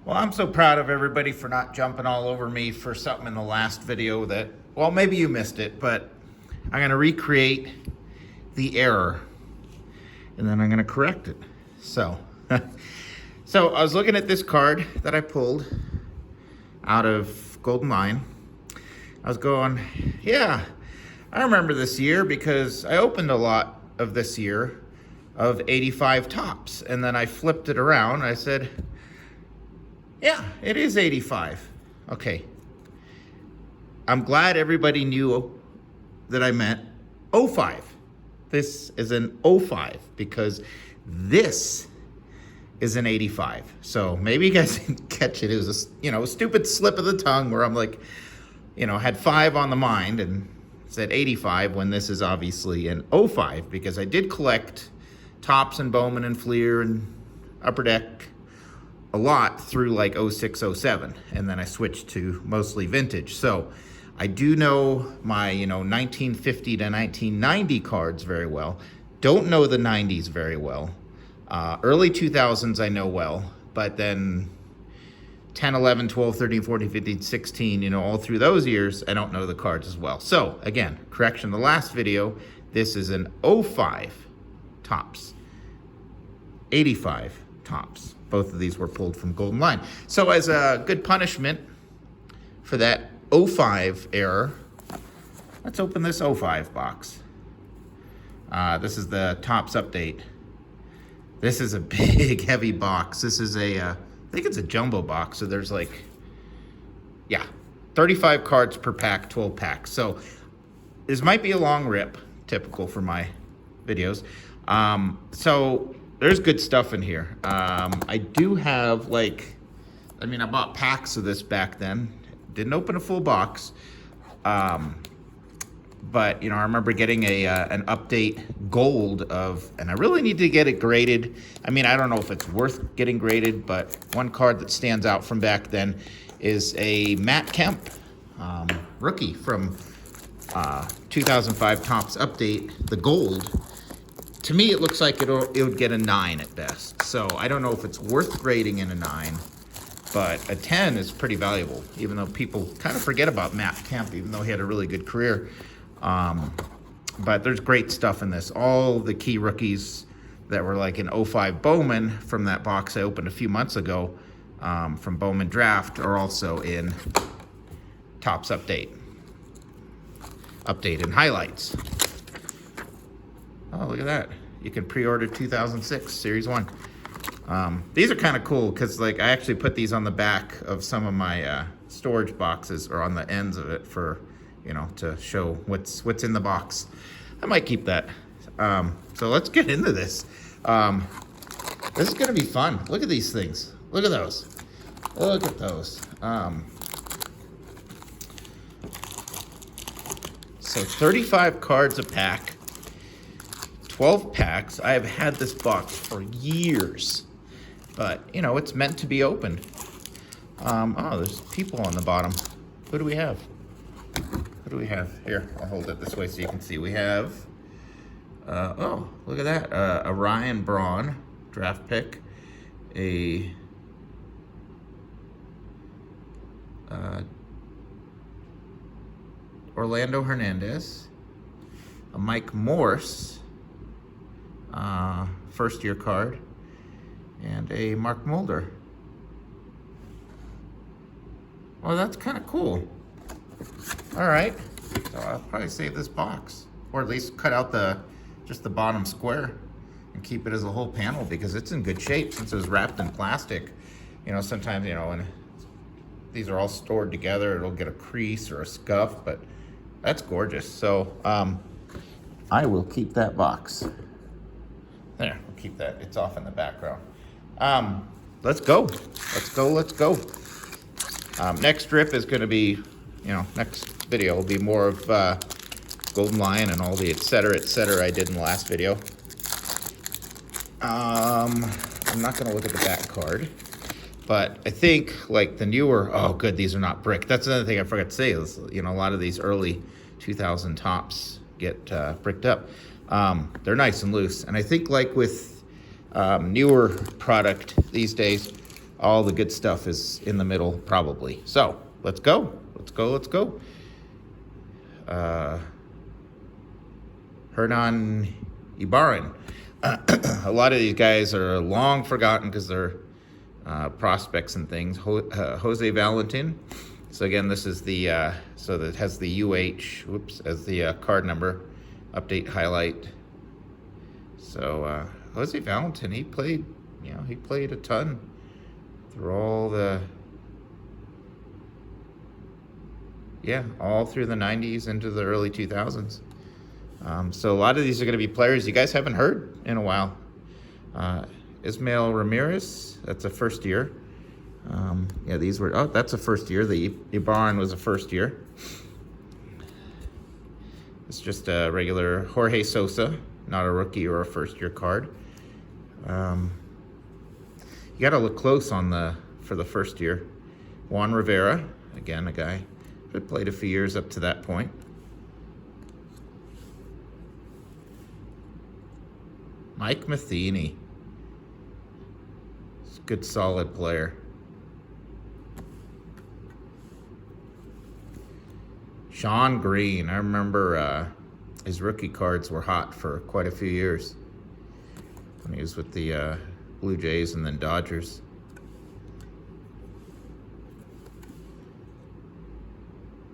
Well, I'm so proud of everybody for not jumping all over me for something in the last video that, well, maybe you missed it, but I'm gonna recreate the error and then I'm gonna correct it. So, so I was looking at this card that I pulled out of Golden Lion. I was going, yeah, I remember this year because I opened a lot of this year of 85 tops, and then I flipped it around. I said, yeah, it is 85. Okay. I'm glad everybody knew that I meant 05. This is an 05 because this is an 85. So maybe you guys didn't catch it. It was a stupid slip of the tongue where I'm like, had 5 on the mind and said 85 when this is obviously an 05 because I did collect Topps and Bowman and Fleer and Upper Deck a lot through like 06, 07, and then I switched to mostly vintage. So I do know my 1950 to 1990 cards very well. Don't know the 90s very well. Early 2000s I know well, but then 10, 11, 12, 13, 14, 15, 16, all through those years, I don't know the cards as well. So again, correction, the last video, this is an 05 Topps, 85 Topps. Both of these were pulled from Golden Lion. So as a good punishment for that 05 error, let's open this 05 box. This is the Topps update. This is a big, heavy box. This is I think it's a jumbo box. So there's 35 cards per pack, 12 packs. So this might be a long rip, typical for my videos. So there's good stuff in here. I do have I bought packs of this back then. Didn't open a full box. But I remember getting an update gold and I really need to get it graded. I don't know if it's worth getting graded, but one card that stands out from back then is a Matt Kemp rookie from 2005 Topps update, the gold. To me, it looks like it would get a 9 at best. So I don't know if it's worth grading in a 9, but a 10 is pretty valuable, even though people kind of forget about Matt Kemp, even though he had a really good career. But there's great stuff in this. All the key rookies that were like an 05 Bowman from that box I opened a few months ago from Bowman Draft are also in Topps Update and highlights. Oh, look at that. You can pre-order 2006 Series 1. These are kind of cool because I actually put these on the back of some of my storage boxes or on the ends of it for, to show what's in the box. I might keep that. So let's get into this. This is going to be fun. Look at these things. Look at those. Look at those. So 35 cards a pack. 12 packs. I have had this box for years, but it's meant to be opened. Oh, there's people on the bottom. Who do we have? Who do we have? Here, I'll hold it this way so you can see. We have, oh, look at that. A Ryan Braun draft pick, a Orlando Hernandez, a Mike Morse, first year card, and a Mark Mulder. Well, that's kind of cool. All right, so I'll probably save this box, or at least cut out just the bottom square and keep it as a whole panel because it's in good shape since it was wrapped in plastic. Sometimes, when these are all stored together, it'll get a crease or a scuff, but that's gorgeous. So I will keep that box. There, we'll keep that. It's off in the background. Let's go. Let's go. Next strip is going to be, next video will be more of Golden Lion and all the et cetera I did in the last video. I'm not going to look at the back card, but I think the newer, oh good, these are not brick. That's another thing I forgot to say is, a lot of these early 2000 Topps get bricked up. They're nice and loose. And I think with newer product these days, all the good stuff is in the middle, probably. So let's go. Let's go. Let's go. Hernan Ibarren. A lot of these guys are long forgotten because they're prospects and things. Jose Valentin. So again, this is the, so that has the UH, whoops, as the card number, update highlight. So Jose Valentin, he played, he played a ton through all the, all through the 90s into the early 2000s. So a lot of these are going to be players you guys haven't heard in a while. Ismael Ramirez, that's a first year. These were, that's a first year. The Ibarren was a first year. It's just a regular Jorge Sosa, not a rookie or a first year card. You got to look close on for the first year. Juan Rivera, again, a guy who had played a few years up to that point. Mike Matheny. He's a good, solid player. Sean Green. I remember his rookie cards were hot for quite a few years when he was with the Blue Jays and then Dodgers.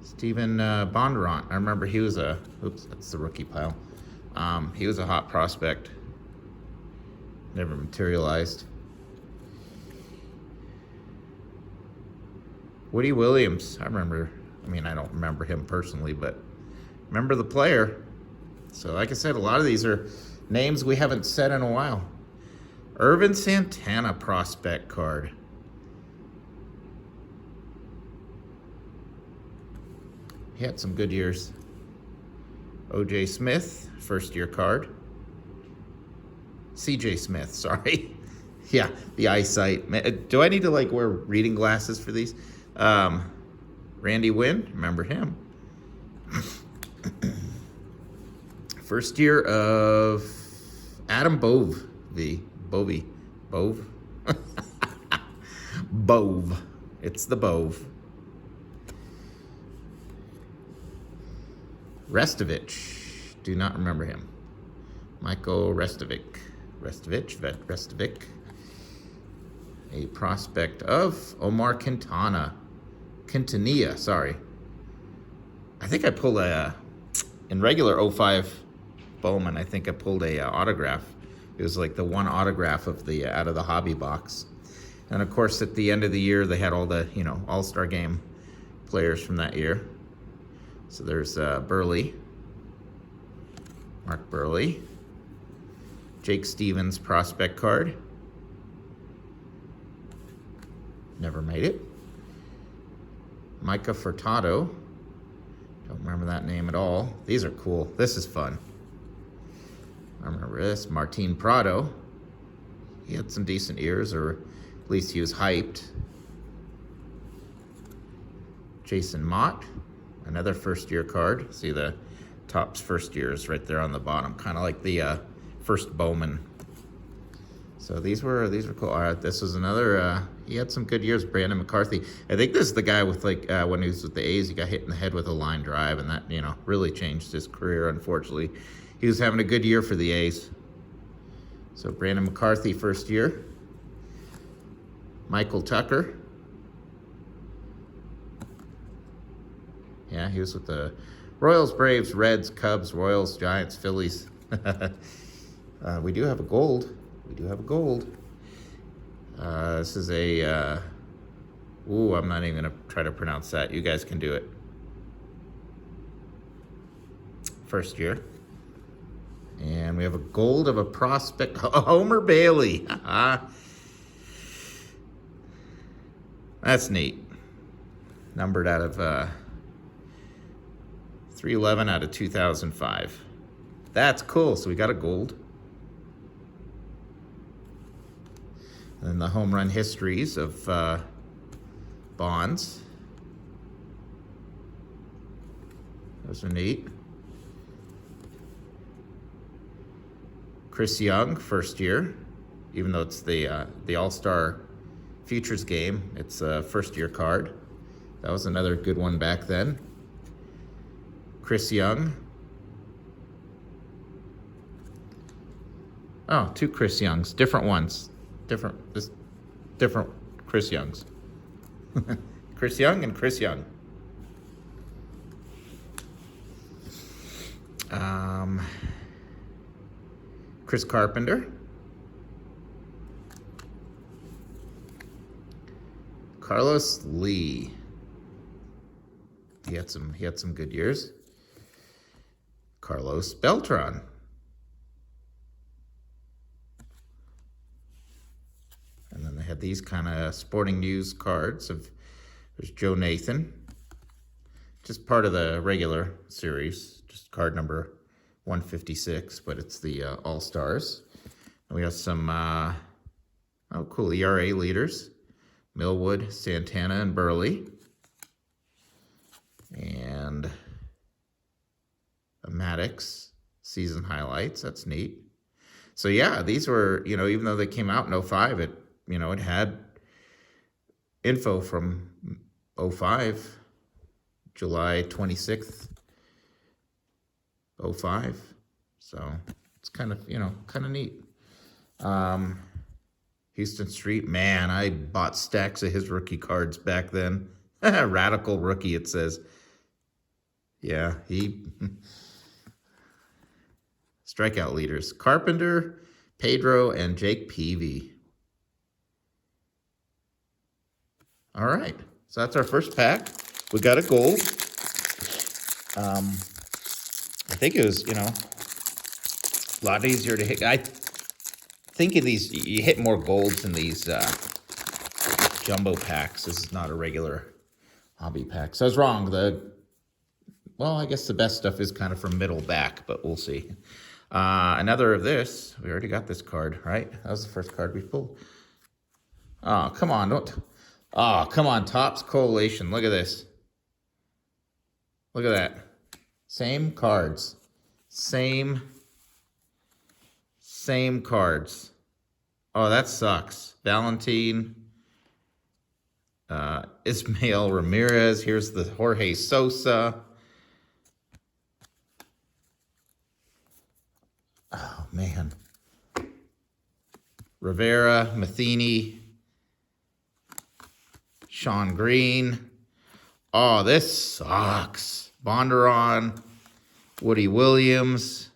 Steven Bondurant. I remember he was oops, that's the rookie pile. He was a hot prospect. Never materialized. Woody Williams. I don't remember him personally, but remember the player. So like I said, a lot of these are names we haven't said in a while. Irvin Santana prospect card. He had some good years. O.J. Smith, first year card. C.J. Smith, sorry. Yeah, the eyesight. Do I need to wear reading glasses for these? Randy Wynn, remember him. First year of Adam Bove. Bove. Bove. It's the Bove. Restovich. Do not remember him. Michael Restovich. A prospect of Omar Quintanilla, sorry. I think I pulled in regular 05 Bowman, I think I pulled a autograph. It was like the one autograph of the out of the hobby box. And of course, at the end of the year, they had all the, All-Star Game players from that year. So there's Burley, Mark Burley. Jake Stevens prospect card. Never made it. Micah Furtado. Don't remember that name at all. These are cool. This is fun. I remember this. Martin Prado. He had some decent years, or at least he was hyped. Jason Mott. Another first year card. See the Topps first years right there on the bottom. Kind of like the first Bowman. So these were cool. All right, this was another, he had some good years, Brandon McCarthy. I think this is the guy with when he was with the A's, he got hit in the head with a line drive, and that, really changed his career, unfortunately. He was having a good year for the A's. So Brandon McCarthy, first year. Michael Tucker. Yeah, he was with the Royals, Braves, Reds, Cubs, Royals, Giants, Phillies. We do have a gold. This is a, I'm not even going to try to pronounce that. You guys can do it. First year. And we have a gold of a prospect, Homer Bailey. That's neat. Numbered out of 311 out of 2005. That's cool. So we got a gold. And then the home run histories of Bonds. Those are neat. Chris Young, first year, even though it's the All-Star Futures Game. It's a first-year card. That was another good one back then. Chris Young. Oh, 2 Chris Youngs. Different ones. Different Chris Youngs. Chris Young and Chris Young. Chris Carpenter. Carlos Lee. He had some good years. Carlos Beltran. And then they had these kind of Sporting News cards of, there's Joe Nathan. Just part of the regular series, just card number 156, but it's the All-Stars. And we have some, oh cool, ERA leaders. Millwood, Santana, and Burley. And a Maddox season highlights. That's neat. So yeah, these were, you know, even though they came out in 05, it, you know, it had info from 05, July 26th, 05. So it's kind of, you know, kind of neat. Houston Street, man, I bought stacks of his rookie cards back then. Radical rookie, it says. Yeah, he... Strikeout leaders. Carpenter, Pedro, and Jake Peavy. All right, so that's our first pack. We got a gold. I think it was, you know, a lot easier to hit. I think of these, you hit more golds in these jumbo packs. This is not a regular hobby pack. So I was wrong. Well, I guess the best stuff is kind of from middle back, but we'll see. Another of this. We already got this card, right? That was the first card we pulled. Oh, come on. Don't. Oh, come on. Topps Collation. Look at this. Look at that. Same cards. Same cards. Oh, that sucks. Valentine. Ismael Ramirez. Here's the Jorge Sosa. Oh, man. Rivera, Matheny, Sean Green. Oh, this sucks. Bondurant, Woody Williams.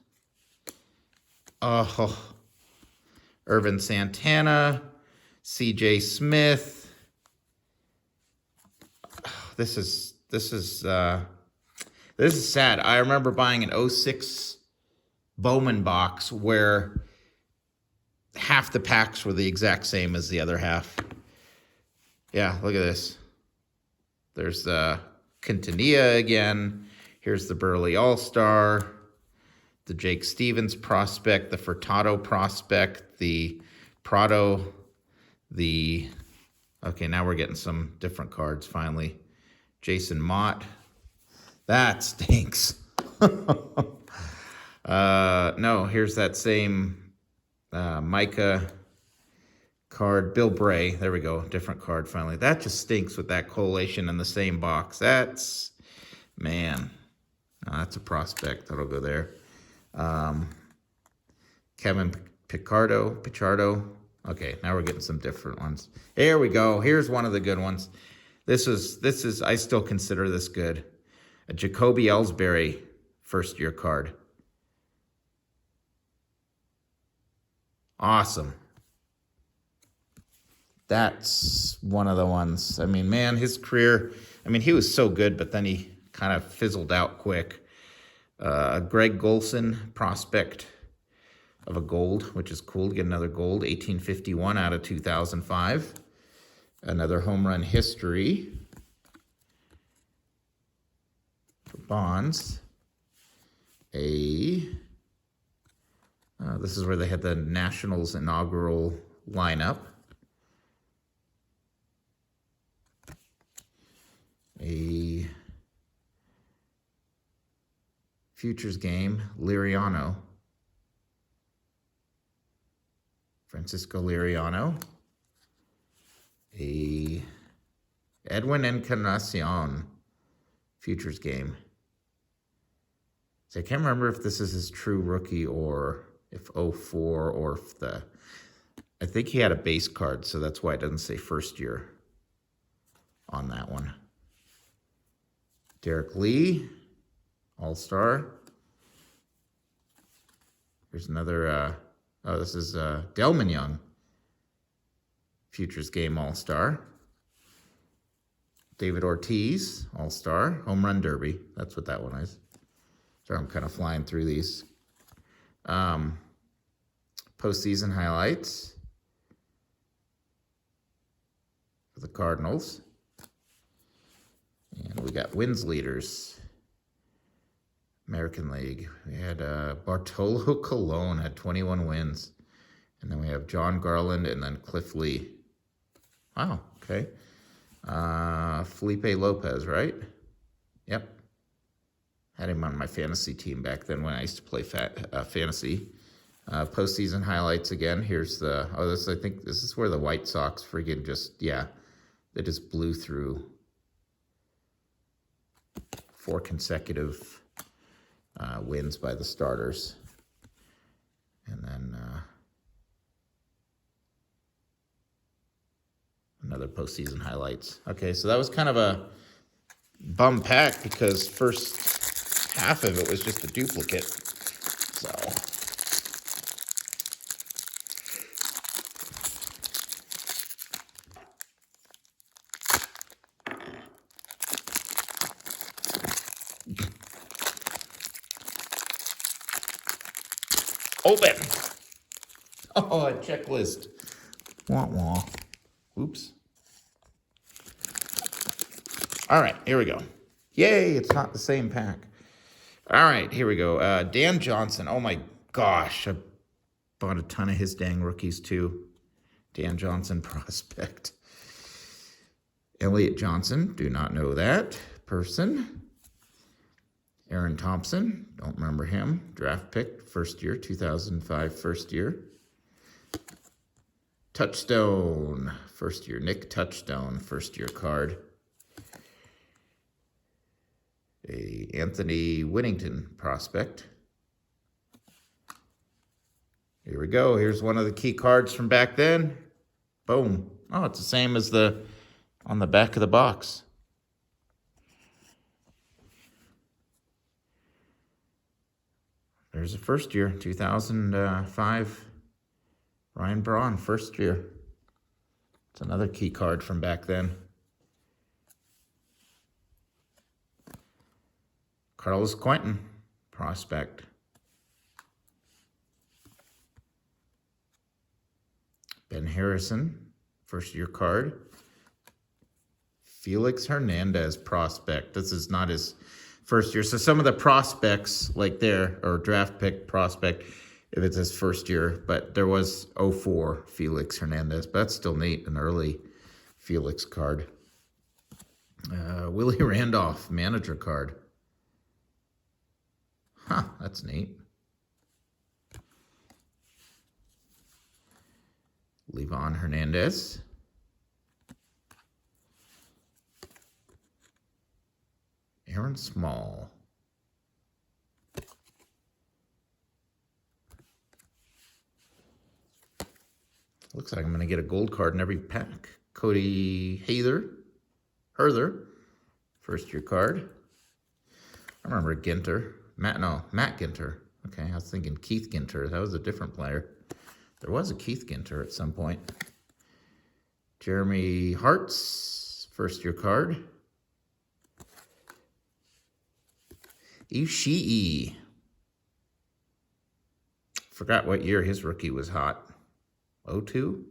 Oh, Irvin Santana, C.J. Smith. Oh, this is sad. I remember buying an 06 Bowman box where half the packs were the exact same as the other half. Yeah, look at this. There's Quintanilla again. Here's the Burley All-Star, the Jake Stevens prospect, the Furtado prospect, the Prado, okay, now we're getting some different cards finally. Jason Mott. That stinks. No, here's that same Micah card. Bill Bray. There we go. Different card finally. That just stinks with that collation in the same box. That's, man. Oh, that's a prospect. That'll go there. Kevin Pichardo. Okay, now we're getting some different ones. Here we go. Here's one of the good ones. This is I still consider this good. A Jacoby Ellsbury first year card. Awesome. That's one of the ones. I mean, man, his career, I mean, he was so good, but then he kind of fizzled out quick. Greg Golson, prospect of a gold, which is cool to get another gold. 1851 out of 2005. Another home run history for Bonds. This is where they had the Nationals inaugural lineup. A Futures Game, Liriano. Francisco Liriano. A Edwin Encarnacion. Futures game. So I can't remember if this is his true rookie or if 04 or if the... I think he had a base card, so that's why it doesn't say first year on that one. Derek Lee, All-Star. Here's another, this is Delman Young, Futures Game All-Star. David Ortiz, All-Star, Home Run Derby. That's what that one is. Sorry, I'm kind of flying through these. Postseason highlights for the Cardinals. And we got wins leaders. American League. We had Bartolo Colon had 21 wins. And then we have John Garland and then Cliff Lee. Wow, okay. Felipe Lopez, right? Yep. Had him on my fantasy team back then when I used to play fantasy. Postseason highlights again. Here's the, I think this is where the White Sox friggin' just, they just blew through 4 consecutive wins by the starters. And then another postseason highlights. Okay, so that was kind of a bum pack because first half of it was just a duplicate. So open. Oh, a checklist. Wah wah. Oops. All right, here we go. Yay, it's not the same pack. All right, here we go. Dan Johnson. Oh my gosh, I bought a ton of his dang rookies too. Dan Johnson prospect. Elliot Johnson, do not know that person. Aaron Thompson, don't remember him. Draft pick, first year, 2005, first year. Touchstone, first year. Nick Touchstone, first year card. A Anthony Whittington prospect. Here we go. Here's one of the key cards from back then. Boom. Oh, it's the same as the on the back of the box. There's a first year, 2005. Ryan Braun, first year. It's another key card from back then. Carlos Quentin, prospect. Ben Harrison, first year card. Felix Hernandez, prospect. This is not his first year. So some of the prospects, like there, or draft pick prospect, if it's his first year, but there was 04 Felix Hernandez, but that's still neat, an early Felix card. Willie Randolph, manager card. Huh, that's neat. Levon Hernandez. Aaron Small. Looks like I'm going to get a gold card in every pack. Cody Herther, first year card. I remember Ginter. Matt Ginter. Okay, I was thinking Keith Ginter. That was a different player. There was a Keith Ginter at some point. Jeremy Hartz, first year card. Ishii. Forgot what year his rookie was hot. 02?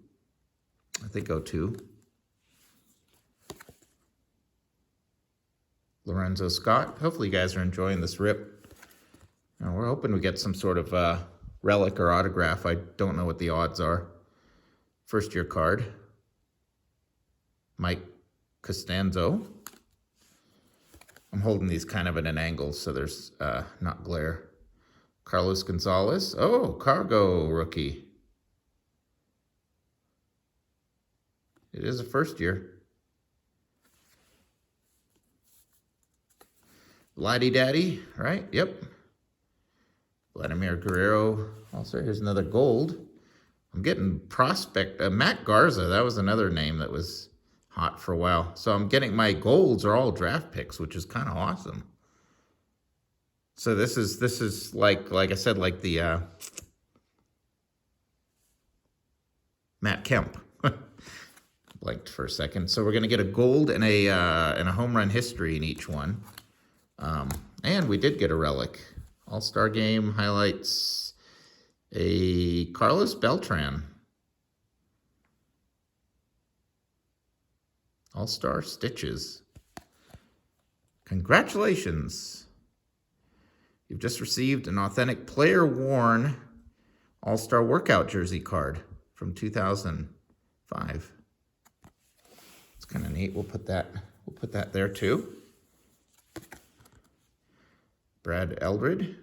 I think 02. Lorenzo Scott. Hopefully you guys are enjoying this rip. We're hoping we get some sort of relic or autograph. I don't know what the odds are. First year card. Mike Costanzo. I'm holding these kind of at an angle so there's not glare. Carlos Gonzalez. Oh, Cargo rookie. It is a first year. Vladdy Daddy, right? Yep. Vladimir Guerrero. Also, here's another gold. I'm getting prospect. Matt Garza, that was another name that was hot for a while. So I'm getting, my golds are all draft picks, which is kind of awesome. So this is like I said, like the Matt Kemp. Blanked for a second. So we're gonna get a gold and a home run history in each one. And we did get a relic. All-Star Game highlights, a Carlos Beltran. All-Star Stitches. Congratulations. You've just received an authentic player-worn All-Star Workout jersey card from 2005. It's kind of neat. We'll put that there too. Brad Eldred.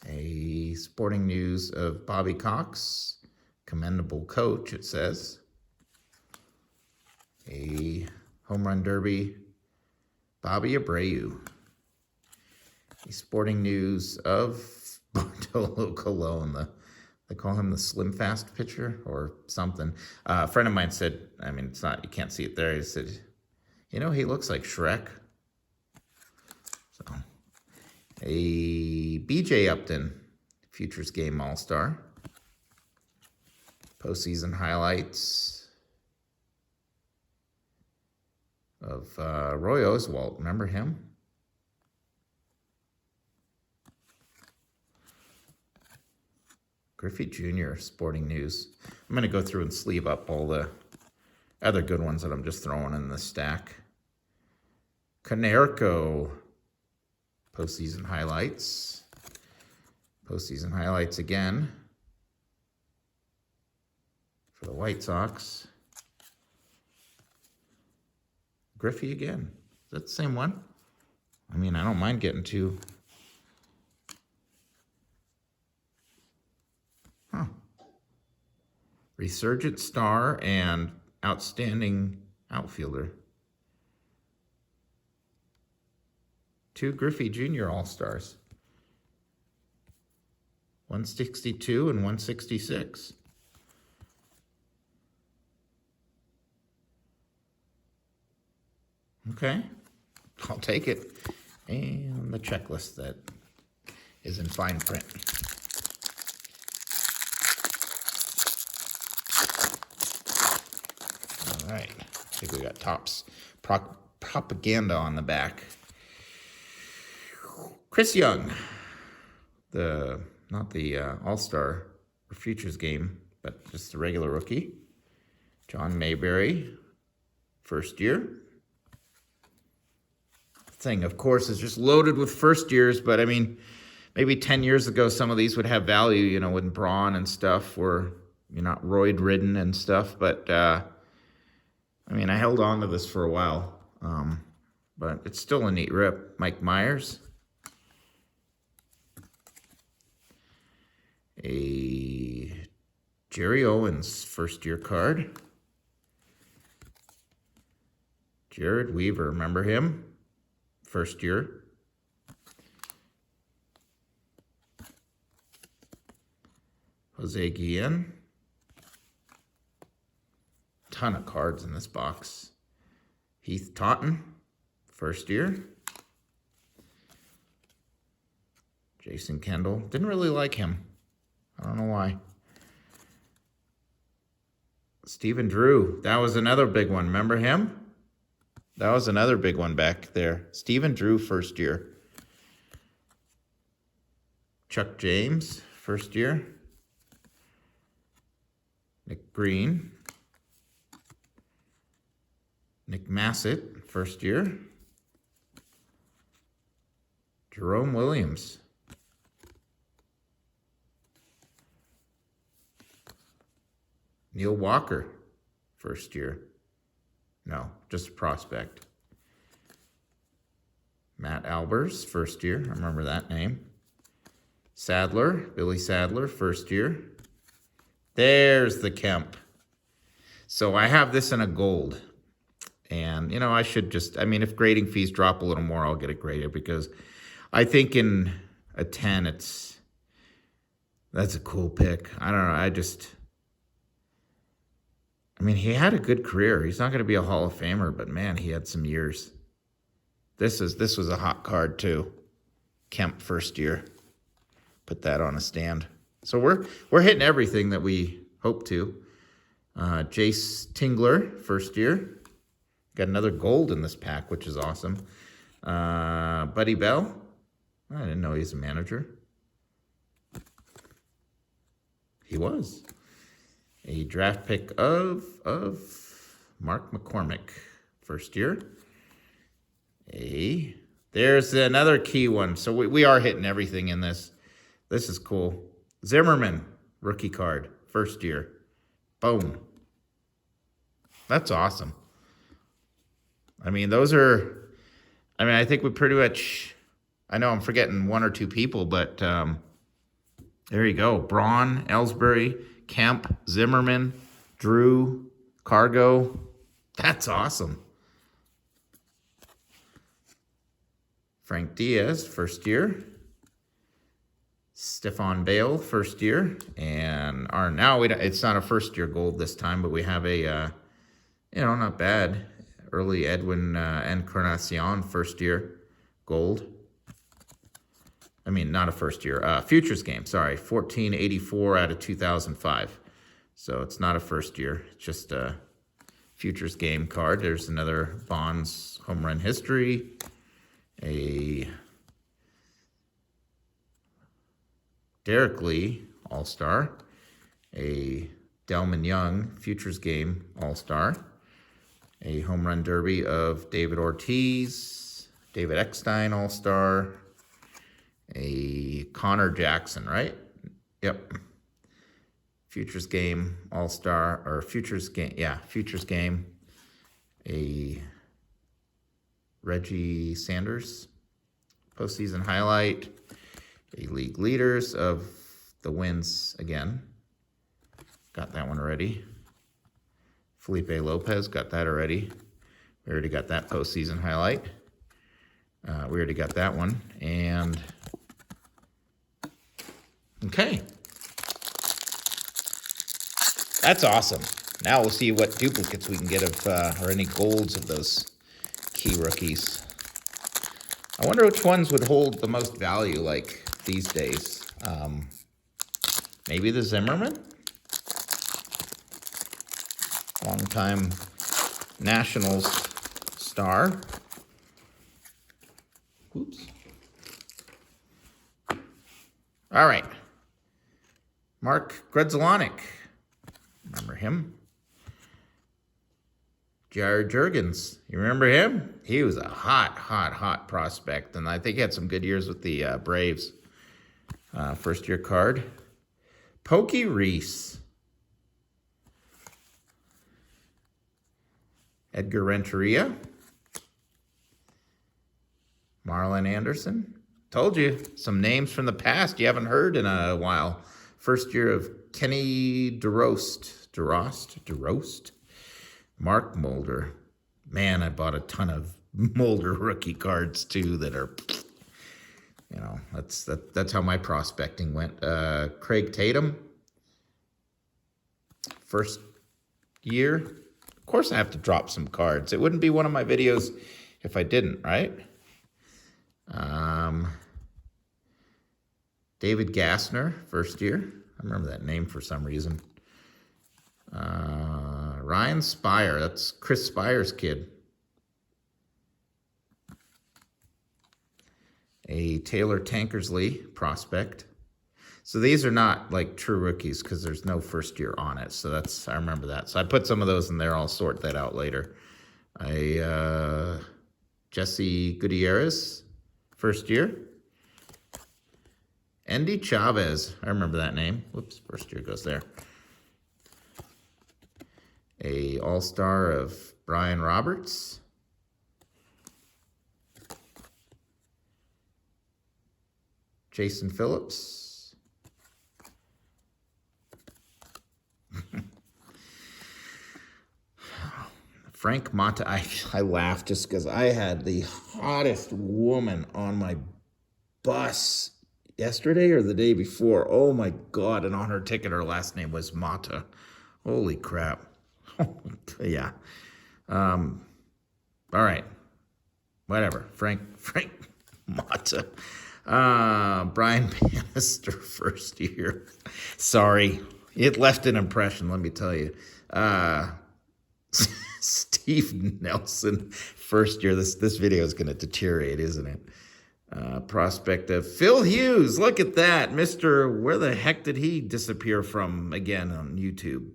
A Sporting News of Bobby Cox. Commendable coach, it says. A Home Run Derby, Bobby Abreu. A Sporting News of Bartolo Colon. They call him the Slim Fast pitcher or something. A friend of mine said, I mean, it's not, you can't see it there. He said, you know, he looks like Shrek. So, a BJ Upton, Futures Game All-Star. Postseason highlights of Roy Oswalt. Remember him? Griffey Jr., Sporting News. I'm going to go through and sleeve up all the other good ones that I'm just throwing in the stack. Konerko, postseason highlights. Postseason highlights again for the White Sox. Griffey again. Is that the same one? I mean, I don't mind getting two. Huh. Resurgent star and outstanding outfielder. Two Griffey Jr. All-Stars. 162 and 166. Okay, I'll take it. And the checklist that is in fine print. All right, I think we got Topps propaganda on the back. Chris Young, not the All-Star or Futures Game, but just the regular rookie. John Mayberry, first year. Thing, of course, is just loaded with first years, but I mean, maybe 10 years ago, some of these would have value, you know, when Braun and stuff were, you know, not roid-ridden and stuff, but, I mean, I held on to this for a while, but it's still a neat rip. Mike Myers. A Jerry Owens first-year card. Jared Weaver, remember him? First year. Jose Guillen. Ton of cards in this box. Heath Totten, first year. Jason Kendall. Didn't really like him. I don't know why. Stephen Drew. That was another big one. Remember him? That was another big one back there. Stephen Drew, first year. Chuck James, first year. Nick Green. Nick Massett, first year. Jerome Williams. Neil Walker, first year. No, just a prospect. Matt Albers, first year. I remember that name. Sadler, Billy Sadler, first year. There's the Kemp. So I have this in a gold. And, I should just, if grading fees drop a little more, I'll get it graded, because I think in a 10, that's a cool pick. I don't know. He had a good career. He's not going to be a Hall of Famer, but man, he had some years. This was a hot card too. Kemp first year. Put that on a stand. So we're hitting everything that we hope to. Jace Tingler first year. Got another gold in this pack, which is awesome. Buddy Bell. I didn't know he's a manager. He was. A draft pick of Mark McCormick, first year. There's another key one. So we are hitting everything in this. This is cool. Zimmerman, rookie card, first year. Boom. That's awesome. Those are, I think we pretty much, I know I'm forgetting one or two people, but there you go. Braun, Ellsbury, Kemp, Zimmerman, Drew, Cargo. That's awesome. Frank Diaz, first year. Stephon Bale, first year. And it's not a first year gold this time, but we have a, not bad. Early Edwin Encarnacion, first year gold. Not a first year. Futures game, sorry. 1484 out of 2005. So it's not a first year. It's just a futures game card. There's another Bonds home run history. A Derek Lee All-Star. A Delman Young futures game All-Star. A home run derby of David Ortiz. David Eckstein All-Star. A Connor Jackson, right? Yep. Futures game All-Star, or futures game, futures game. A Reggie Sanders postseason highlight. A league leaders of the wins again. Got that one already. Felipe Lopez, got that already. We already got that postseason highlight. We already got that one. And okay. That's awesome. Now we'll see what duplicates we can get of, or any golds of those key rookies. I wonder which ones would hold the most value like these days. Maybe the Zimmerman? Longtime Nationals star. Oops. All right. Mark Grudzielanek. Remember him? Jared Jurgens. You remember him? He was a hot prospect, and I think he had some good years with the Braves. First year card. Pokey Reese. Edgar Renteria. Marlon Anderson. Told you, some names from the past you haven't heard in a while. First year of Kenny DeRost. Mark Mulder. Man, I bought a ton of Mulder rookie cards too that are, that's how my prospecting went. Craig Tatum. First year. Of course I have to drop some cards. It wouldn't be one of my videos if I didn't, right? David Gassner, first year. I remember that name for some reason. Ryan Spire, that's Chris Spire's kid. A Taylor Tankersley prospect. So these are not like true rookies because there's no first year on it. So I remember that. So I put some of those in there. I'll sort that out later. Jesse Gutierrez, first year. Andy Chavez, I remember that name. Whoops, first year goes there. A all-star of Brian Roberts. Jason Phillips. Frank Mata. I laughed just because I had the hottest woman on my bus yesterday or the day before. Oh my God. And on her ticket, her last name was Mata. Holy crap. Yeah. All right. Whatever. Frank Mata. Brian Bannister, first year. Sorry. It left an impression, let me tell you. Steve Nelson, first year. This video is going to deteriorate, isn't it? Prospect of Phil Hughes. Look at that. Where the heck did he disappear from again on YouTube?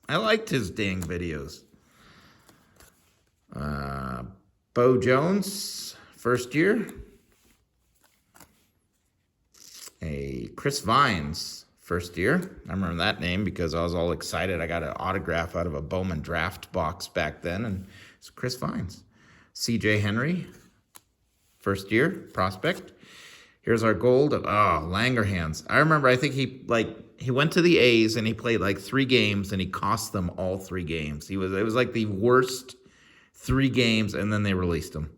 I liked his dang videos. Bo Jones, first year. Chris Vines, first year. I remember that name because I was all excited. I got an autograph out of a Bowman draft box back then, and it's Chris Vines. CJ Henry, first year, prospect. Here's our gold. Langerhans. I remember, I think he went to the A's and he played like 3 games and he cost them all 3 games. It was like the worst 3 games, and then they released him.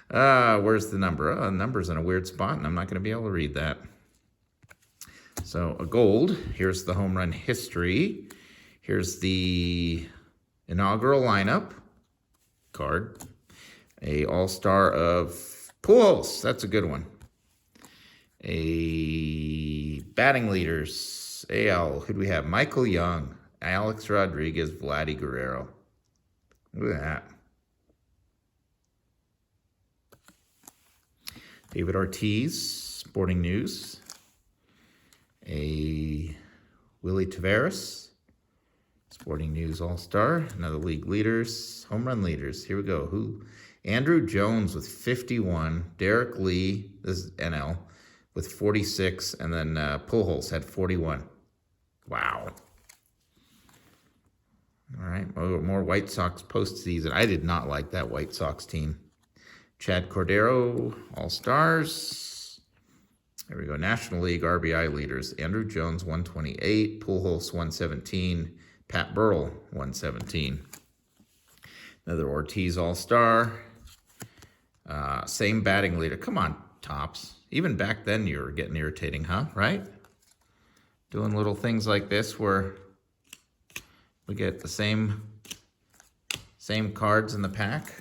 Where's the number? The number's in a weird spot, and I'm not going to be able to read that. So a gold. Here's the home run history. Here's the inaugural lineup card. A all-star of Pujols. That's a good one. A batting leaders. AL. Who do we have? Michael Young, Alex Rodriguez, Vladdy Guerrero. Look at that. David Ortiz, Sporting News. A Willie Taveras, Sporting News All-Star. Another league leaders, home run leaders. Here we go. Andrew Jones with 51. Derek Lee, this is NL, with 46. And then Pujols had 41. Wow. All right, more White Sox postseason. I did not like that White Sox team. Chad Cordero, All-Stars. There we go. National League RBI leaders. Andrew Jones, 128. Pujols, 117. Pat Burrell, 117. Another Ortiz All-Star. Same batting leader. Come on, Topps. Even back then you were getting irritating, huh? Right? Doing little things like this where we get the same cards in the pack.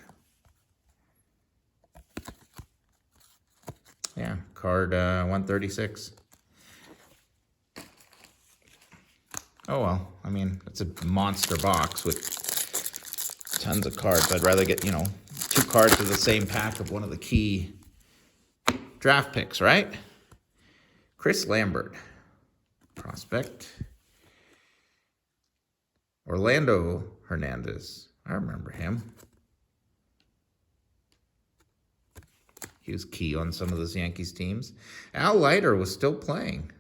Yeah, card 136. Oh, well, I mean, it's a monster box with tons of cards. I'd rather get, 2 cards of the same pack of one of the key draft picks, right? Chris Lambert, prospect. Orlando Hernandez, I remember him. He was key on some of those Yankees teams. Al Leiter was still playing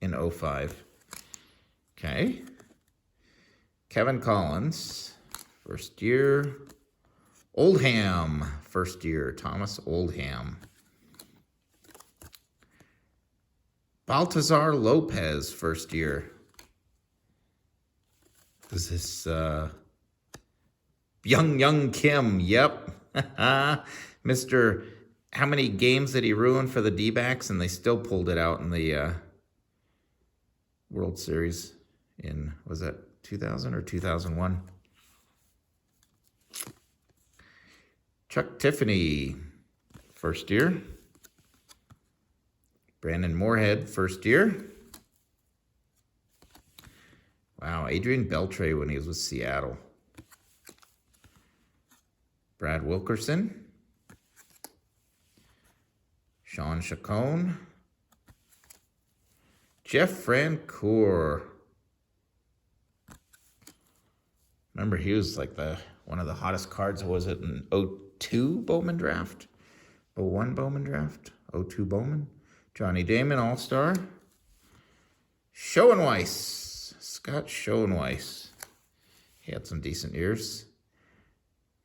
in 05. Okay. Kevin Collins, first year. Oldham, first year. Thomas Oldham. Baltazar Lopez, first year. Is this Young Kim? Yep. Mr. How many games did he ruin for the D-backs, and they still pulled it out in the World Series in, was that 2000 or 2001? Chuck Tiffany, first year. Brandon Moorhead, first year. Wow, Adrian Beltre when he was with Seattle. Brad Wilkerson. Sean Chacon. Jeff Francoeur. Remember, he was like one of the hottest cards. Was it an 02 Bowman draft? 01 Bowman draft? 02 Bowman? Johnny Damon, All-Star. Schoenweiss. Scott Schoenweiss. He had some decent years.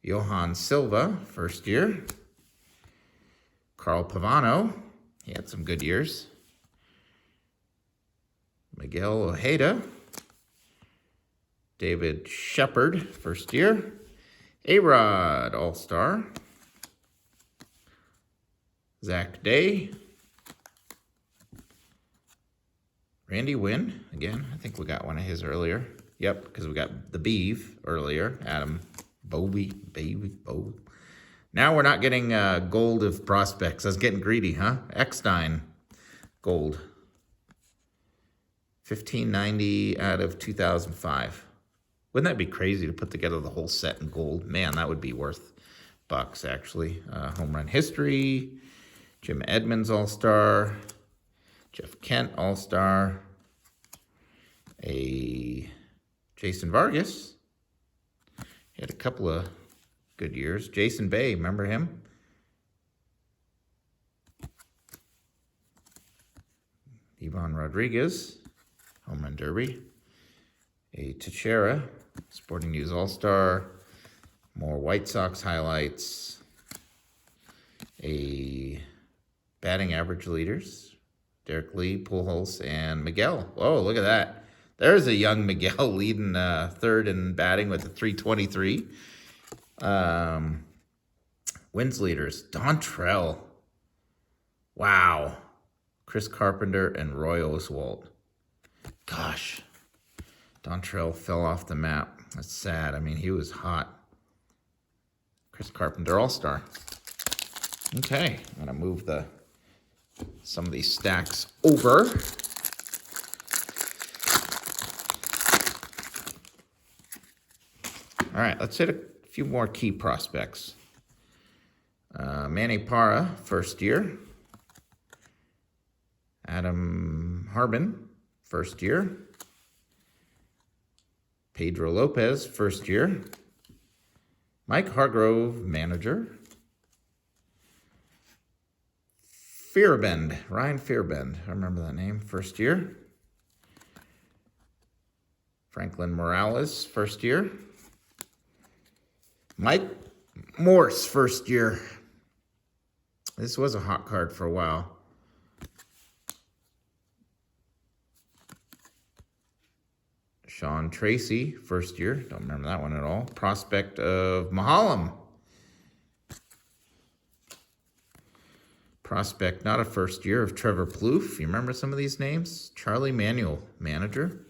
Johan Silva, first year. Carl Pavano. He had some good years. Miguel Ojeda. David Shepard, first year. A-Rod, All-Star. Zach Day. Randy Wynn, again, I think we got one of his earlier. Yep, because we got the Beeve earlier. Adam Bowie. Now we're not getting gold of prospects. I was getting greedy, huh? Eckstein, gold. 1590 out of 2005. Wouldn't that be crazy to put together the whole set in gold? Man, that would be worth bucks, actually. Home run history. Jim Edmonds, All-Star. Jeff Kent, All-Star. A Jason Vargas. He had a couple of good years. Jason Bay, remember him? Ivan Rodriguez, Home Run Derby. A Teixeira, Sporting News All-Star. More White Sox highlights. A batting average leaders. Derek Lee, Pujols, and Miguel. Oh, look at that. There's a young Miguel leading third in batting with a 323. Wins leaders. Dontrell. Wow. Chris Carpenter and Roy Oswalt. Gosh. Dontrell fell off the map. That's sad. I mean, he was hot. Chris Carpenter, All-Star. Okay. I'm going to move some of these stacks over. All right, let's hit a few more key prospects. Manny Parra, first year. Adam Harbin, first year. Pedro Lopez, first year. Mike Hargrove, manager. Fearbend, Ryan Fearbend, I remember that name, first year. Franklin Morales, first year. Mike Morse, first year. This was a hot card for a while. Sean Tracy, first year. Don't remember that one at all. Prospect of Mahalam. Prospect, not a first year, of Trevor Plouffe. You remember some of these names? Charlie Manuel, manager.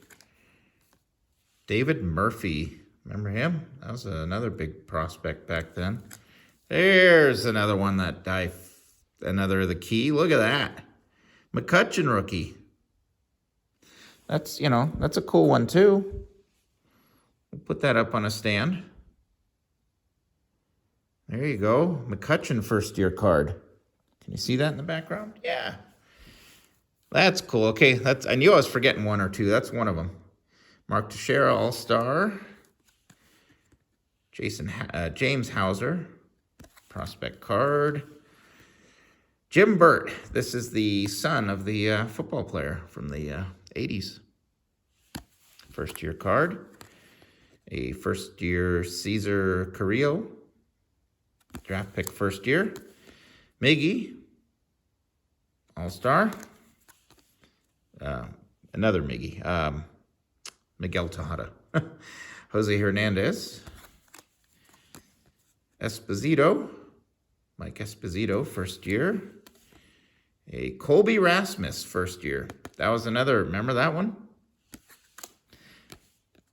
David Murphy. Remember him? That was another big prospect back then. There's another one that died. Another of the key. Look at that. McCutchen rookie. That's, that's a cool one too. We'll put that up on a stand. There you go. McCutchen first year card. Can you see that in the background? Yeah. That's cool. Okay, I knew I was forgetting one or two. That's one of them. Mark Teixeira, All-Star. James Hauser, prospect card. Jim Burt. This is the son of the football player from the 80s. First year card. A first year Cesar Carrillo. Draft pick first year. Miggy. All-Star. Another Miggy. Miguel Tejada. Jose Hernandez. Esposito. Mike Esposito, first year. A Colby Rasmus, first year. That was another, remember that one?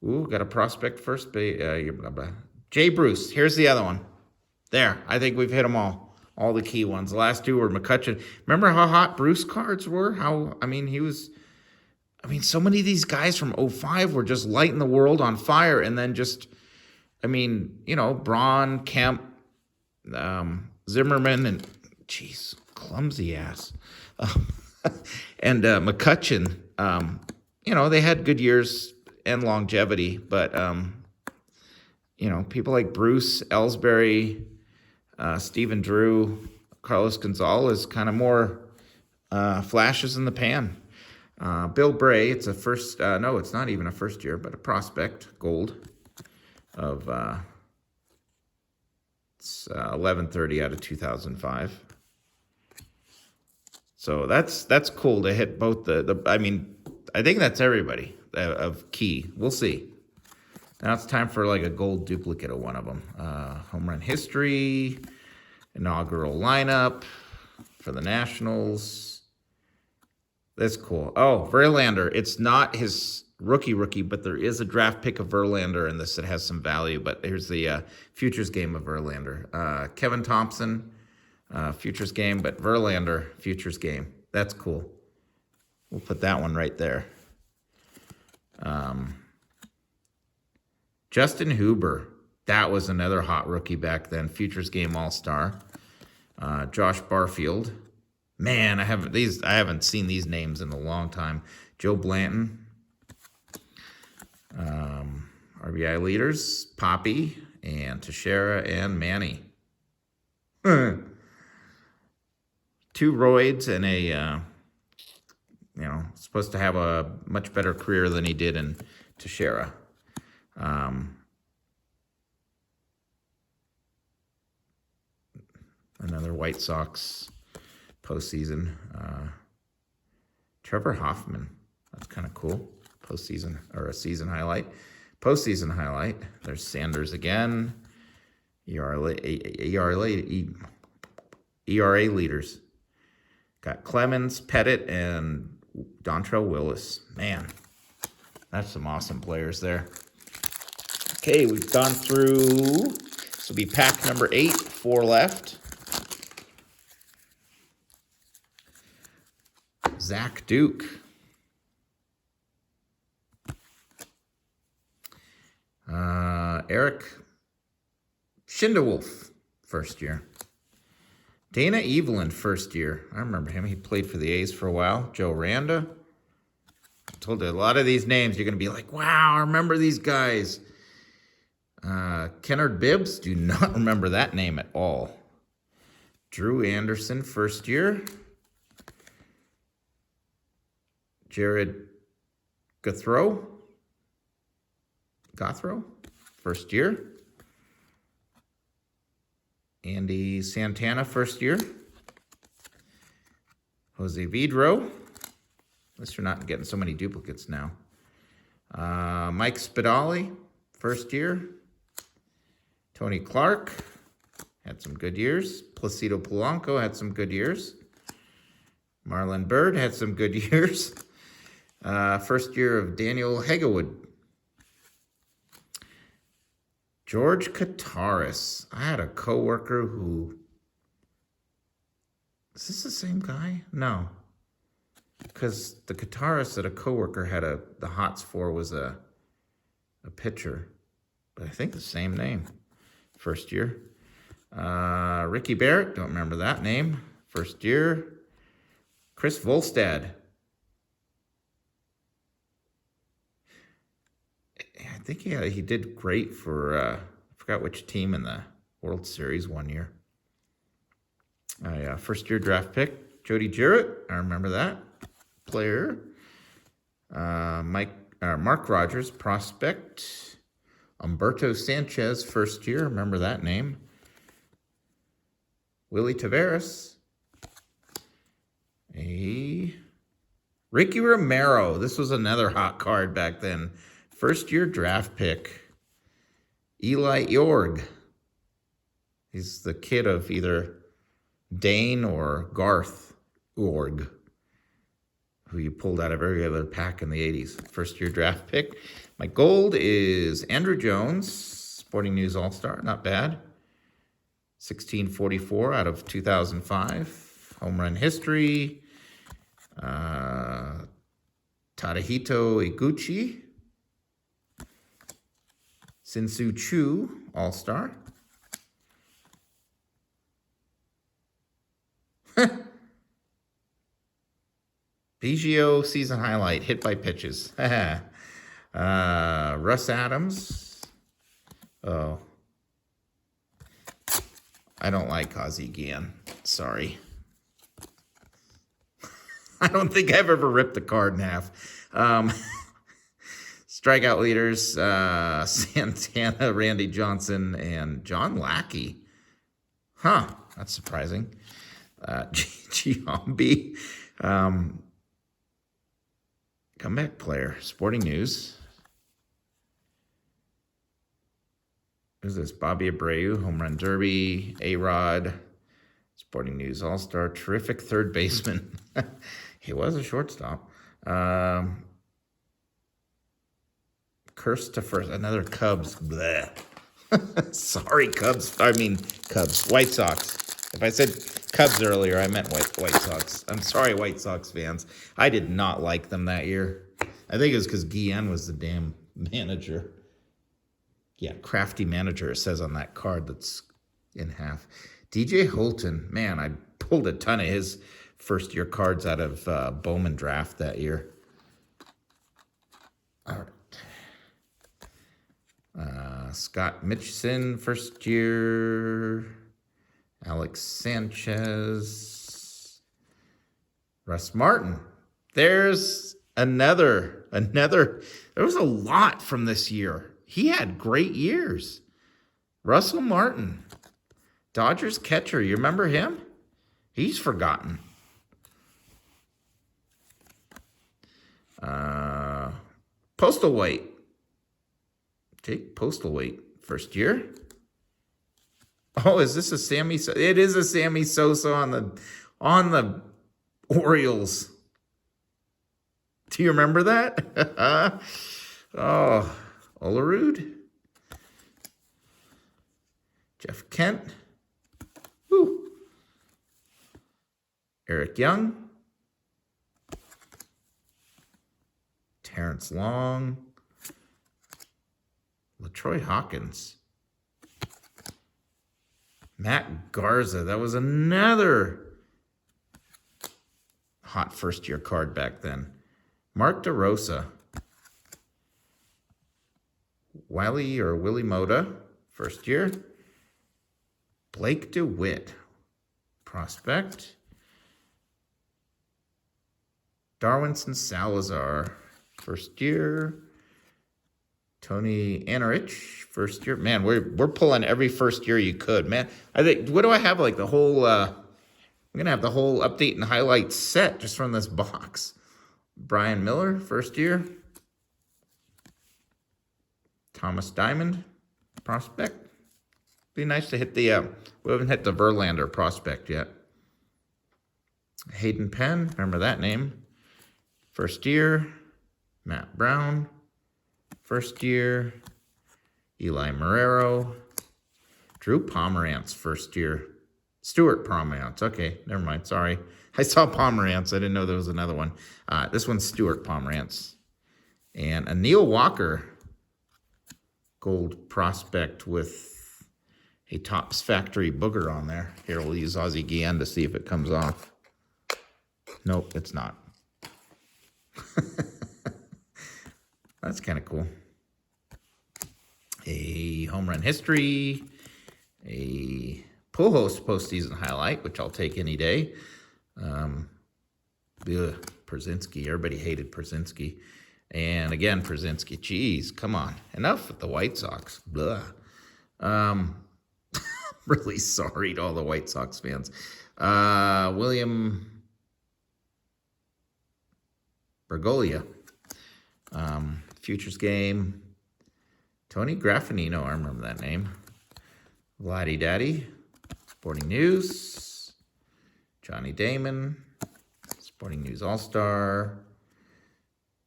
Ooh, got a prospect first. Jay Bruce, here's the other one. There, I think we've hit them all. All the key ones. The last two were McCutchen. Remember how hot Bruce cards were? So many of these guys from 05 were just lighting the world on fire, and then just, Braun, Kemp, Zimmerman, and, clumsy ass. And McCutchen, they had good years and longevity, but, people like Bruce, Ellsbury, Stephen Drew, Carlos Gonzalez, kind of more flashes in the pan. Bill Bray, it's a first, no, it's not even a first year, but a prospect, gold, of 1130 out of 2005. So that's cool to hit both I think that's everybody of key. We'll see. Now it's time for like a gold duplicate of one of them. Home run history, inaugural lineup for the Nationals. That's cool. Oh, Verlander. It's not his rookie, but there is a draft pick of Verlander in this that has some value. But here's the futures game of Verlander. Kevin Thompson, futures game, but Verlander, futures game. That's cool. We'll put that one right there. Justin Huber. That was another hot rookie back then. Futures game all-star. Josh Barfield. Man, I haven't seen these names in a long time. Joe Blanton. RBI leaders, Poppy and Teixeira and Manny. 2 roids and a, supposed to have a much better career than he did in Teixeira. Another White Sox postseason. Trevor Hoffman. That's kind of cool. Postseason or a season highlight. Postseason highlight. There's Sanders again. ERA leaders. Got Clemens, Pettit, and Dontrelle Willis. Man, that's some awesome players there. Okay, we've gone through, this will be pack number 8, 4 left. Zach Duke. Eric Schindewolf, first year. Dana Evelyn, first year. I remember him. He played for the A's for a while. Joe Randa. I told you a lot of these names, you're going to be like, wow, I remember these guys. Kennard Bibbs, do not remember that name at all. Drew Anderson, first year. Jared Gothrow, first year. Andy Santana, first year. Jose Vidro. At least you're not getting so many duplicates now. Mike Spadali, first year. Tony Clark had some good years. Placido Polanco had some good years. Marlon Byrd had some good years. First year of Daniel Hegawood. George Kataris. I had a coworker who... Is this the same guy? No. Because the Kataris that a coworker had the hots for was a pitcher. But I think the same name. First year. Ricky Barrett. Don't remember that name. First year. Chris Volstad. I think he did great for, I forgot which team in the World Series one year. First year draft pick, Jody Jarrett. I remember that player. Mark Rogers, prospect. Humberto Sanchez, first year. Remember that name. Willie Taveras. Ricky Romero. This was another hot card back then. First year draft pick. Eli Yorg. He's the kid of either Dane or Garth Org, who you pulled out of every other pack in the 80s. First year draft pick. My gold is Andrew Jones, Sporting News All-Star. Not bad. 1644 out of 2005. Home run history. Tadahito Iguchi. Sinsu Chu, All-Star. Biggio season highlight, hit by pitches. Russ Adams. Oh. I don't like Ozzie Guillen. Sorry. I don't think I've ever ripped a card in half. Strikeout leaders, Santana, Randy Johnson, and John Lackey. Huh, that's surprising. Giambi, comeback player, Sporting News. Who's this? Bobby Abreu, Home Run Derby, A-Rod, Sporting News All-Star, terrific third baseman. He was a shortstop. Curse to first, another Cubs. Bleh. Sorry, Cubs. I mean, Cubs. White Sox. If I said Cubs earlier, I meant White Sox. I'm sorry, White Sox fans. I did not like them that year. I think it was because Guillen was the damn manager. Yeah, crafty manager, it says on that card that's in half. DJ Holton, man, I pulled a ton of his first-year cards out of Bowman draft that year. All right. Scott Mitchison, first year. Alex Sanchez. Russ Martin. There's another. There was a lot from this year. He had great years. Russell Martin. Dodgers catcher. You remember him? He's forgotten. Postal White. Jake Postlethwaite, first year. Oh, is this a Sammy? It is a Sammy Sosa on the Orioles. Do you remember that? Oh, Olerud. Jeff Kent. Woo. Eric Young. Terrence Long. LaTroy Hawkins. Matt Garza. That was another hot first-year card back then. Mark DeRosa. Willie Moda. First year. Blake DeWitt. Prospect. Darwinson Salazar. First year. Tony Anarich, first year. Man, we're pulling every first year you could, man. I think, what do I have? Like the whole, I'm going to have the whole update and highlights set just from this box. Brian Miller, first year. Thomas Diamond, prospect. Be nice to hit the, we haven't hit the Verlander prospect yet. Hayden Penn, remember that name. First year. Matt Brown. First year. Eli Marrero. Drew Pomerantz, first year. Stuart Pomerantz. Okay, never mind. Sorry. I saw Pomerantz. I didn't know there was another one. This one's Stuart Pomerantz. And a Neil Walker gold prospect with a Topps Factory booger on there. Here, we'll use Ozzie Guillen to see if it comes off. Nope, it's not. That's kind of cool. A home run history, a Pujols postseason highlight, which I'll take any day. Przinsky, everybody hated Przinsky. And again, Przinsky, geez, come on. Enough with the White Sox. Blah. Really sorry to all the White Sox fans. William Bergolia. Futures Game. Tony Graffinino, I remember that name. Vladdy Daddy. Sporting News. Johnny Damon. Sporting News All-Star.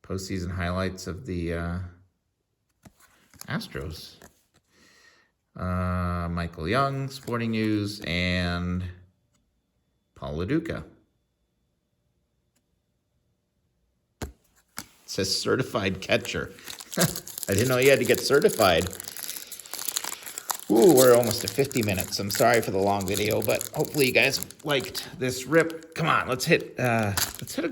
Postseason highlights of the Astros. Michael Young, Sporting News, and Paul LaDuca. It says certified catcher. I didn't know you had to get certified. Ooh, we're almost at 50 minutes. I'm sorry for the long video, but hopefully you guys liked this rip. Come on, let's hit a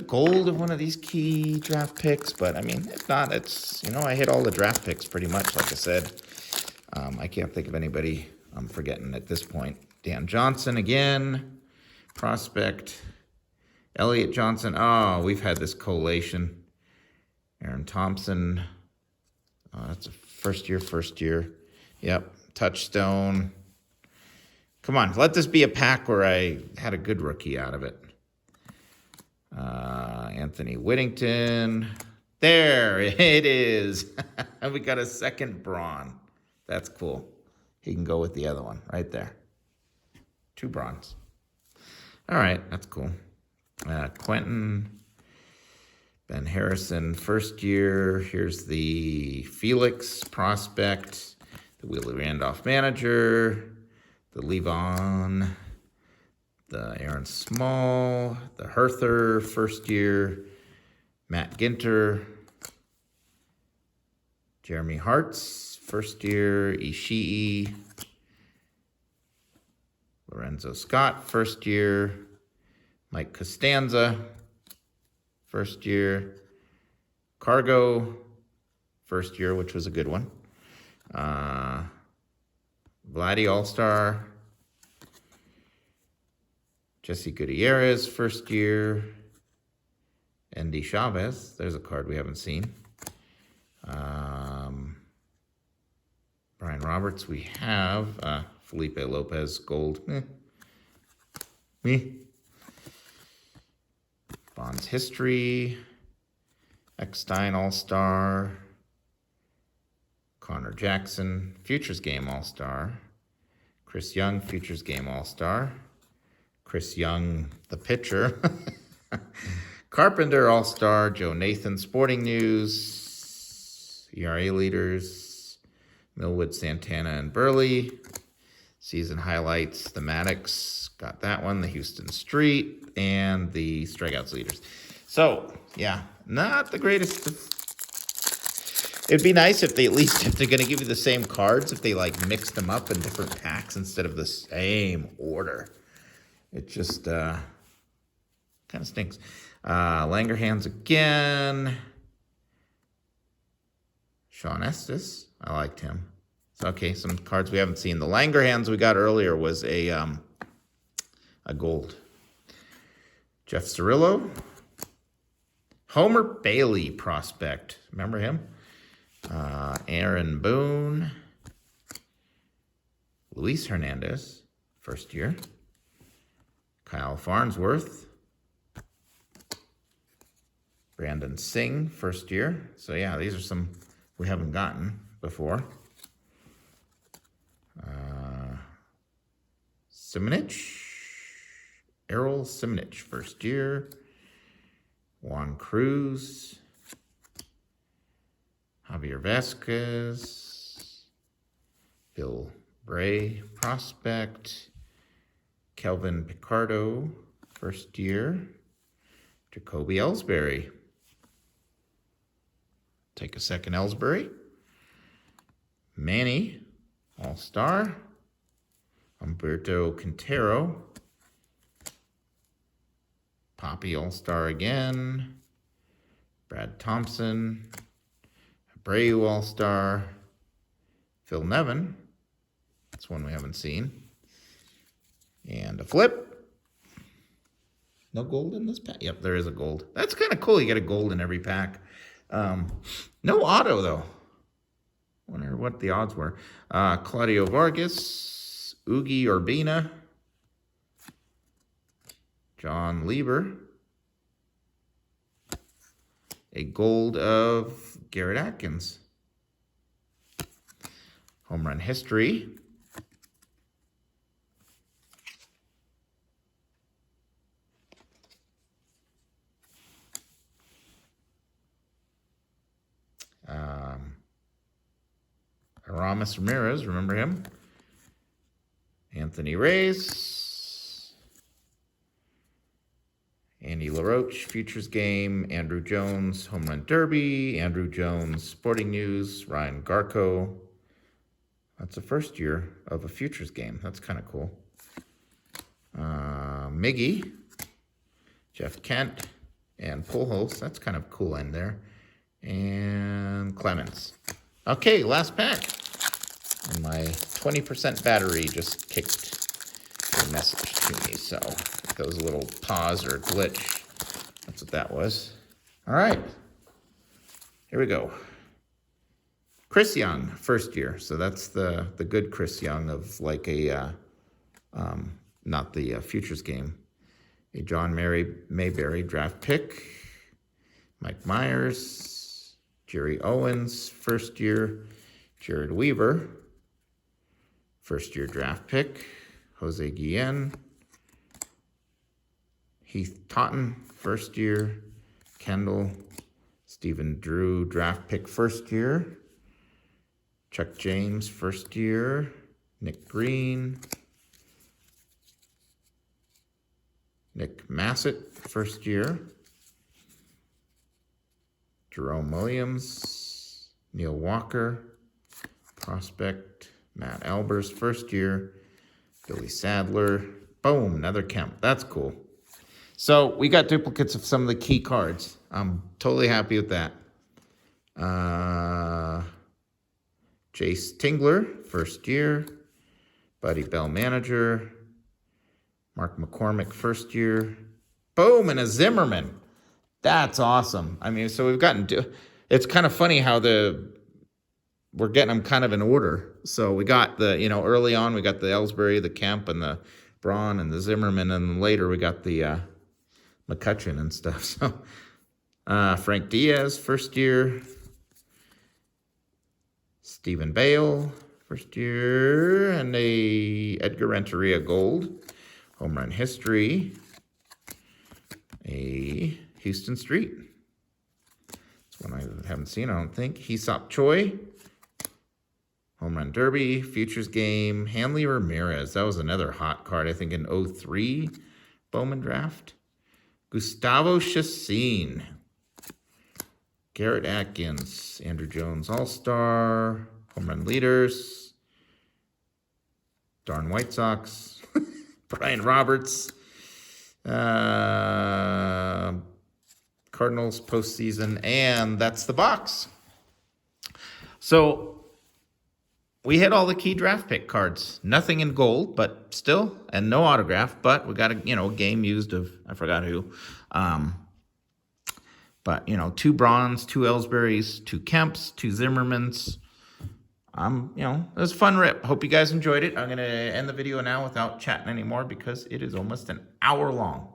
gold of one of these key draft picks. But I mean, if not, it's, you know, I hit all the draft picks pretty much, like I said. I can't think of anybody I'm forgetting at this point. Dan Johnson again, prospect. Elliot Johnson. Oh, we've had this collation. Aaron Thompson. Oh, that's a first year. Yep. Touchstone. Come on, let this be a pack where I had a good rookie out of it. Anthony Whittington. There it is. We got a second Braun. That's cool. he can go with the other one right there. 2 bronze. All right, that's cool. Quentin, Ben Harrison, first year. Here's the Felix prospect, the Willie Randolph manager, the Levon, the Aaron Small, the Herther, first year, Matt Ginter, Jeremy Hartz, first year, Ishii, Lorenzo Scott, first year, Mike Costanza, first year, Cargo, first year, which was a good one, Vladdy All-Star, Jesse Gutierrez, first year, Andy Chavez, there's a card we haven't seen. Brian Roberts, we have Felipe Lopez, gold. Me. Bonds history. Eckstein All-Star. Connor Jackson, Futures Game All-Star. Chris Young, Futures Game All-Star. Chris Young, the pitcher. Carpenter All-Star. Joe Nathan, Sporting News. ERA leaders. Millwood, Santana, and Burley. Season highlights, the Maddox, got that one, the Houston Street, and the strikeouts leaders. So, yeah, not the greatest. It'd be nice if they at least, if they're going to give you the same cards, if they like mixed them up in different packs instead of the same order. It just kind of stinks. Langerhans again. Sean Estes, I liked him. So, okay, some cards we haven't seen. The Langerhans we got earlier was a gold. Jeff Cirillo. Homer Bailey prospect. Remember him? Aaron Boone. Luis Hernandez, first year. Kyle Farnsworth. Brandon Singh, first year. So, yeah, these are some we haven't gotten before. Simonich. Errol Simonich, first year. Juan Cruz. Javier Vasquez. Bill Bray, prospect. Kelvin Picardo, first year. Jacoby Ellsbury. Take a second, Ellsbury. Manny, All-Star. Humberto Quintero. Poppy, All-Star again. Brad Thompson. Abreu, All-Star. Phil Nevin. That's one we haven't seen. And a flip. No gold in this pack? Yep, there is a gold. That's kind of cool. You get a gold in every pack. No auto, though. Wonder what the odds were. Claudio Vargas, Ugi Urbina, John Lieber, a gold of Garrett Atkins. Home run history. Aramis Ramirez, remember him? Anthony Reyes. Andy LaRoche, Futures Game. Andrew Jones, Home Run Derby. Andrew Jones, Sporting News. Ryan Garco. That's the first year of a Futures Game. That's kind of cool. Miggy. Jeff Kent. And Pujols. That's kind of cool in there. And Clemens. Okay, last pack. And my 20% battery just kicked a message to me. So if there was a little pause or a glitch, that's what that was. All right. Here we go. Chris Young, first year. So that's the good Chris Young of like a, not the Futures Game. A John Mayberry draft pick. Mike Myers. Jerry Owens, first year. Jared Weaver. first-year draft pick, Jose Guillen. Heath Totten, first year. Kendall. Stephen Drew, draft pick, first year. Chuck James, first year. Nick Green. Nick Massett, first year. Jerome Williams. Neil Walker, prospect. Matt Albers, first year. Billy Sadler. Boom, another Kemp. That's cool. So we got duplicates of some of the key cards. I'm totally happy with that. Jace Tingler, first year. Buddy Bell, manager. Mark McCormick, first year. Boom, and a Zimmerman. That's awesome. I mean, so we've gotten it's kind of funny how we're getting them kind of in order. So we got the, early on we got the Ellsbury, the Kemp, and the Braun, and the Zimmerman, and later we got the McCutcheon and stuff. So Frank Diaz, first year. Stephen Bale, first year. And a Edgar Renteria Gold. Home run history. A Houston Street. It's one I haven't seen, I don't think. Hee-Seop Choi. Home Run Derby. Futures Game. Hanley Ramirez. That was another hot card, I think, in 03 Bowman draft. Gustavo Chassin. Garrett Atkins. Andrew Jones All-Star. Home Run Leaders. Darn White Sox. Brian Roberts. Cardinals postseason. And that's the box. So we hit all the key draft pick cards. Nothing in gold, but still, and no autograph. But we got a game used of, I forgot who. But 2 Brauns, 2 Ellsburys, 2 Kemps, 2 Zimmermans. It was a fun rip. Hope you guys enjoyed it. I'm gonna end the video now without chatting anymore because it is almost an hour long.